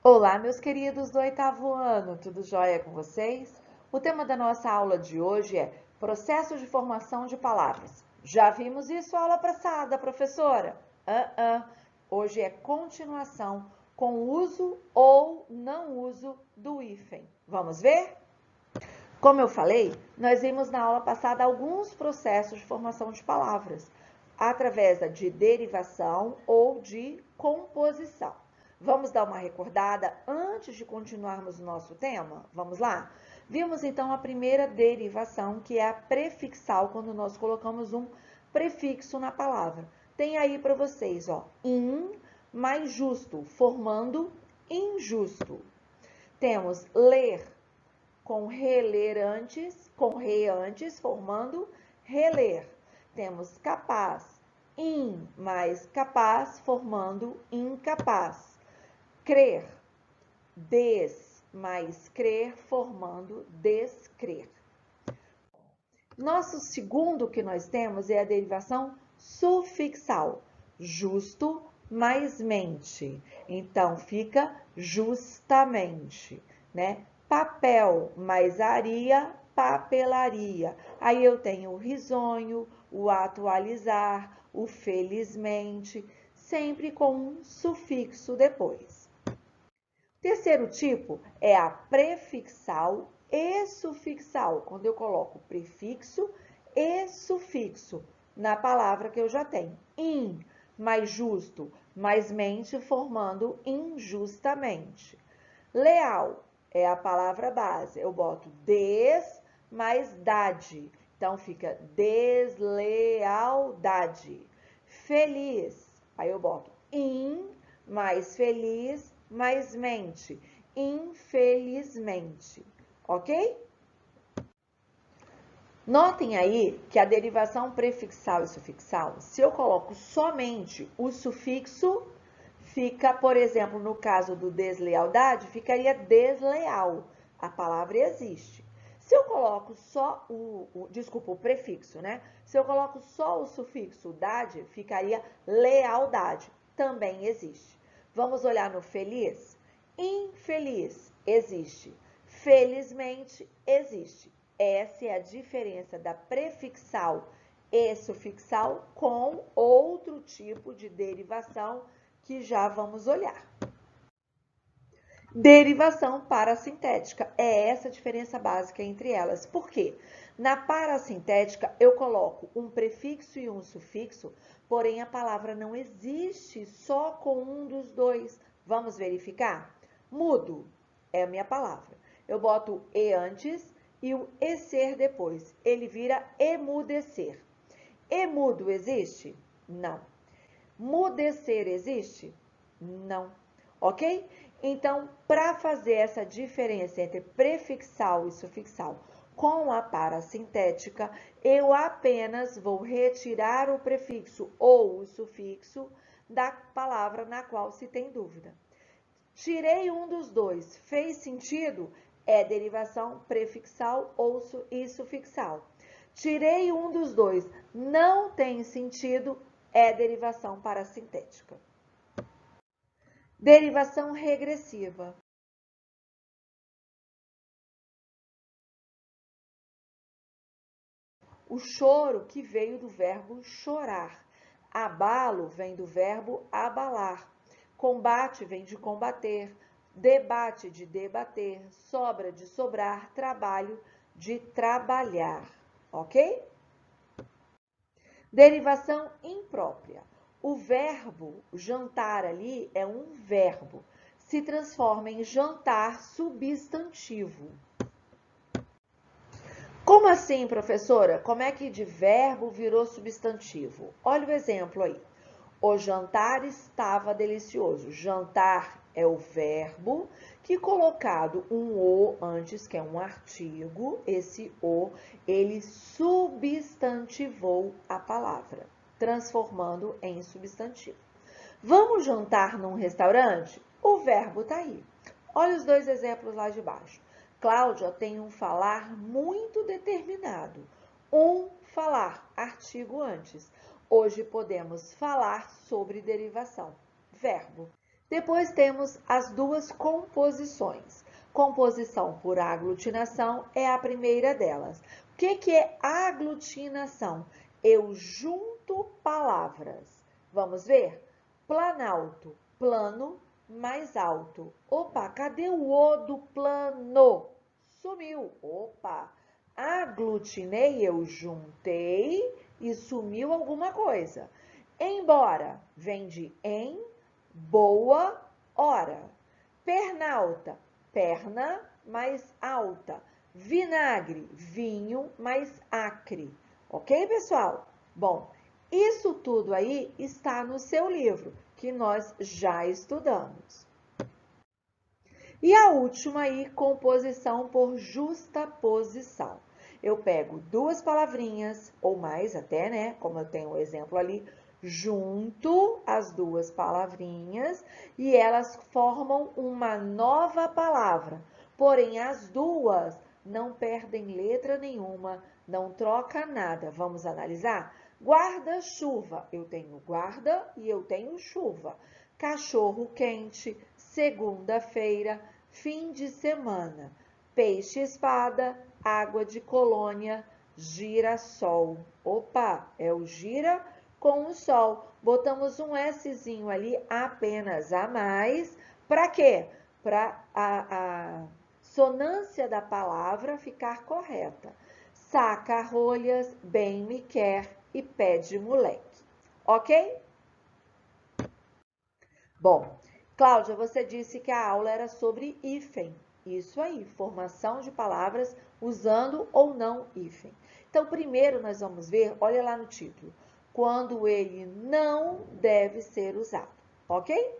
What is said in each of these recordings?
Olá, meus queridos do oitavo ano, tudo jóia com vocês? O tema da nossa aula de hoje é processo de formação de palavras. Já vimos isso aula passada, professora? Hoje é continuação com uso ou não uso do hífen. Vamos ver? Como eu falei, nós vimos na aula passada alguns processos de formação de palavras, através de derivação ou de composição. Vamos dar uma recordada antes de continuarmos o nosso tema? Vamos lá? Vimos então a primeira derivação, que é a prefixal, quando nós colocamos um prefixo na palavra. Tem aí para vocês, ó, in mais justo, formando injusto. Temos ler com reler antes, com re antes, formando reler. Temos capaz, in mais capaz, formando incapaz. Crer, des mais crer, formando descrer. Nosso segundo que nós temos é a derivação sufixal, justo mais mente. Então, fica justamente, né? Papel mais aria, papelaria. Aí eu tenho o risonho, o atualizar, o felizmente, sempre com um sufixo depois. Terceiro tipo é a prefixal e sufixal, quando eu coloco prefixo e sufixo na palavra que eu já tenho. In, mais justo, mais mente, formando injustamente. Leal é a palavra base. Eu boto des mais dade. Então, fica deslealdade. Feliz. Aí eu boto in mais feliz mais mente. Infelizmente. Ok? Notem aí que a derivação prefixal e sufixal, se eu coloco somente o sufixo, fica, por exemplo, no caso do deslealdade, ficaria desleal. A palavra existe. Se eu coloco só o prefixo, né? Se eu coloco só o sufixo dade, ficaria lealdade. Também existe. Vamos olhar no feliz? Infeliz existe. Felizmente existe. Essa é a diferença da prefixal e sufixal com outro tipo de derivação que já vamos olhar. Derivação parassintética. É essa a diferença básica entre elas. Por quê? Na parassintética, eu coloco um prefixo e um sufixo, porém a palavra não existe só com um dos dois. Vamos verificar? Mudo é a minha palavra. Eu boto e antes e o ecer depois. Ele vira emudecer. Emudo existe? Não. Mudecer existe? Não. Ok? Então, para fazer essa diferença entre prefixal e sufixal com a parassintética, eu apenas vou retirar o prefixo ou o sufixo da palavra na qual se tem dúvida. Tirei um dos dois, fez sentido? É derivação prefixal e sufixal. Tirei um dos dois, não tem sentido? É derivação parassintética. Derivação regressiva. O choro que veio do verbo chorar. Abalo vem do verbo abalar. Combate vem de combater. Debate de debater. Sobra de sobrar. Trabalho de trabalhar. Ok? Derivação imprópria. O verbo jantar ali é um verbo. Se transforma em jantar substantivo. Como assim, professora? Como é que de verbo virou substantivo? Olha o exemplo aí. O jantar estava delicioso. Jantar é o verbo que, colocado um o antes, que é um artigo, esse o, ele substantivou a palavra, transformando em substantivo. Vamos jantar num restaurante? O verbo está aí. Olha os dois exemplos lá de baixo. Cláudia tem um falar muito determinado. Um falar, artigo antes. Hoje podemos falar sobre derivação. Verbo. Depois temos as duas composições. Composição por aglutinação é a primeira delas. O que é aglutinação? Eu junto palavras. Vamos ver? Planalto, plano mais alto. Opa, cadê o O do plano? Sumiu. Opa, aglutinei, eu juntei e sumiu alguma coisa. Embora, vem de em, boa, hora. Pernalta, perna mais alta. Vinagre, vinho mais acre. Ok, pessoal? Bom, isso tudo aí está no seu livro, que nós já estudamos. E a última aí, composição por justaposição. Eu pego duas palavrinhas, ou mais até, né? Como eu tenho o exemplo ali, junto as duas palavrinhas e elas formam uma nova palavra. Porém, as duas não perdem letra nenhuma, não troca nada. Vamos analisar? Guarda-chuva. Eu tenho guarda e eu tenho chuva. Cachorro quente, segunda-feira, fim de semana. Peixe-espada, água de colônia, girassol. Opa, é o gira com o sol. Botamos um Szinho ali apenas a mais. Para quê? Para a sonância da palavra ficar correta. Saca rolhas, bem me quer e pede moleque. Ok? Bom, Cláudia, você disse que a aula era sobre hífen. Isso aí, formação de palavras usando ou não hífen. Então, primeiro nós vamos ver, olha lá no título, quando ele não deve ser usado, ok?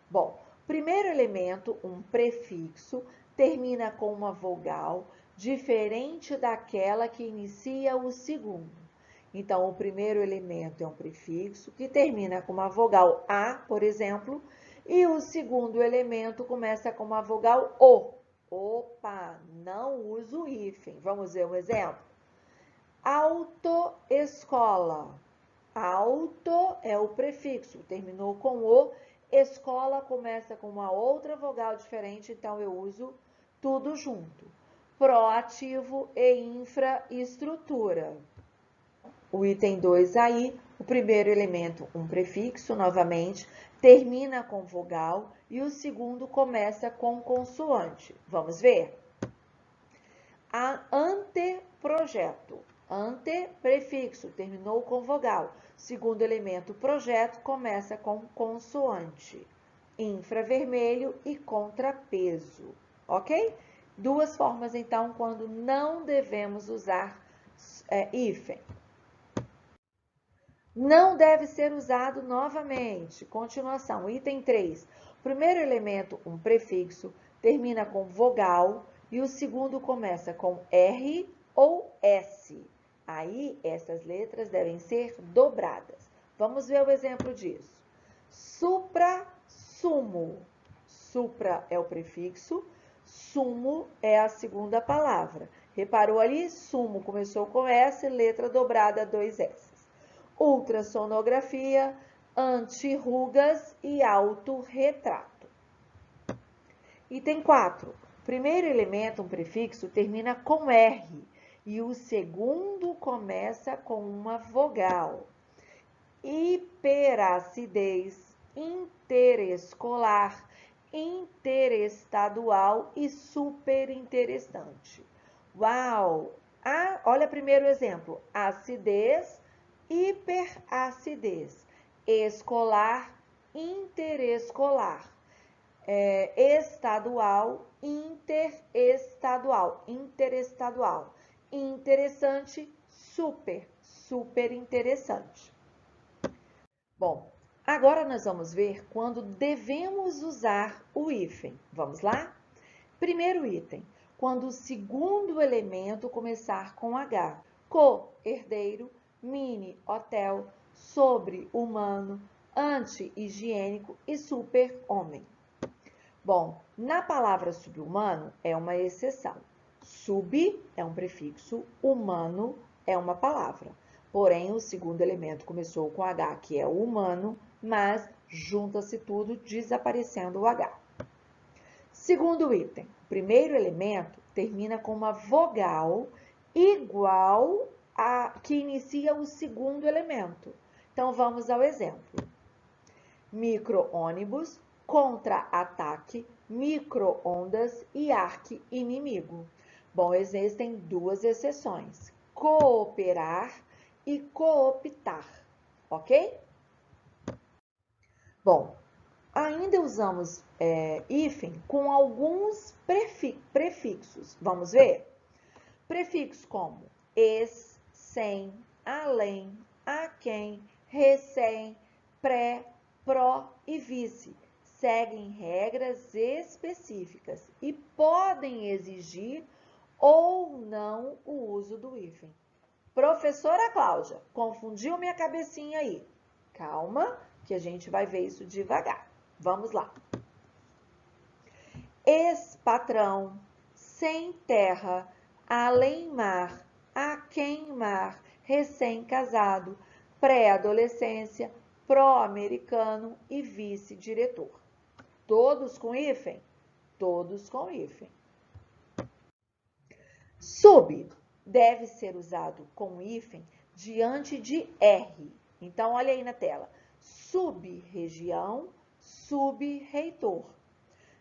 Bom, primeiro elemento, um prefixo, termina com uma vogal diferente daquela que inicia o segundo. Então, o primeiro elemento é um prefixo que termina com uma vogal A, por exemplo, e o segundo elemento começa com uma vogal O. Opa, não uso hífen. Vamos ver um exemplo? Autoescola. Auto é o prefixo, terminou com O. Escola começa com uma outra vogal diferente, então eu uso tudo junto. Proativo e infraestrutura. O item 2 aí, o primeiro elemento, um prefixo, novamente, termina com vogal e o segundo começa com consoante. Vamos ver? Anteprojeto. Ante, prefixo, terminou com vogal. Segundo elemento, projeto, começa com consoante. Infravermelho e contrapeso. Ok? Duas formas, então, quando não devemos usar hífen. Não deve ser usado novamente. Continuação, item 3. Primeiro elemento, um prefixo, termina com vogal e o segundo começa com R ou S. Aí, essas letras devem ser dobradas. Vamos ver o exemplo disso. Supra-sumo. Supra é o prefixo, sumo é a segunda palavra. Reparou ali? Sumo começou com S, letra dobrada, 2 S. Ultrassonografia, antirrugas e autorretrato. Item 4. Primeiro elemento, um prefixo, termina com R e o segundo começa com uma vogal. Hiperacidez, interescolar, interestadual e superinteressante. Uau! Olha primeiro exemplo. Acidez, hiperacidez, escolar, interescolar, estadual, interestadual, interestadual, interessante, super interessante. Bom, agora nós vamos ver quando devemos usar o hífen. Vamos lá? Primeiro item, quando o segundo elemento começar com H. Co-herdeiro, mini, hotel, sobre-humano, anti-higiênico e super-homem. Bom, na palavra subhumano é uma exceção. Sub é um prefixo, humano é uma palavra. Porém, o segundo elemento começou com H, que é o humano, mas junta-se tudo, desaparecendo o H. Segundo item, o primeiro elemento termina com uma vogal igual a que inicia o segundo elemento. Então, vamos ao exemplo. Micro-ônibus, contra-ataque, micro-ondas e arqui-inimigo. Bom, existem duas exceções, cooperar e cooptar, ok? Bom, ainda usamos hífen com alguns prefixos. Vamos ver? Prefixos como ex, sem, além, a quem, recém, pré, pró e vice. Seguem regras específicas e podem exigir ou não o uso do hífen. Professora Cláudia, confundiu minha cabecinha aí. Calma, que a gente vai ver isso devagar. Vamos lá. Ex-patrão, sem terra, além-mar, a quem-mar, recém-casado, pré-adolescência, pró-americano e vice-diretor. Todos com hífen? Todos com hífen. Sub deve ser usado com hífen diante de R. Então, olha aí na tela. Sub-região, sub-reitor.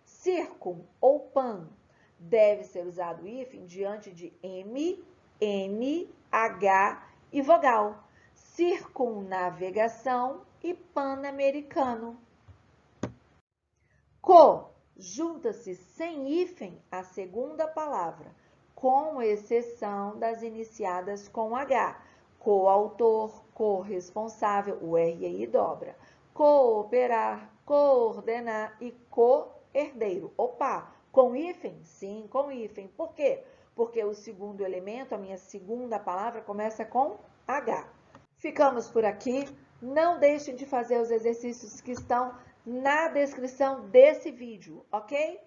Circum ou pan deve ser usado hífen diante de M, N, H e vogal. Circunnavegação e pan-americano. Co junta-se sem hífen à segunda palavra, com exceção das iniciadas com H. Coautor, corresponsável, o R aí dobra. Cooperar, coordenar e co-herdeiro. Opa, com hífen? Sim, com hífen. Por quê? Porque o segundo elemento, a minha segunda palavra, começa com H. Ficamos por aqui. Não deixem de fazer os exercícios que estão na descrição desse vídeo, ok?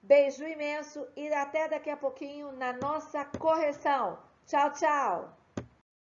Beijo imenso e até daqui a pouquinho na nossa correção. Tchau, tchau!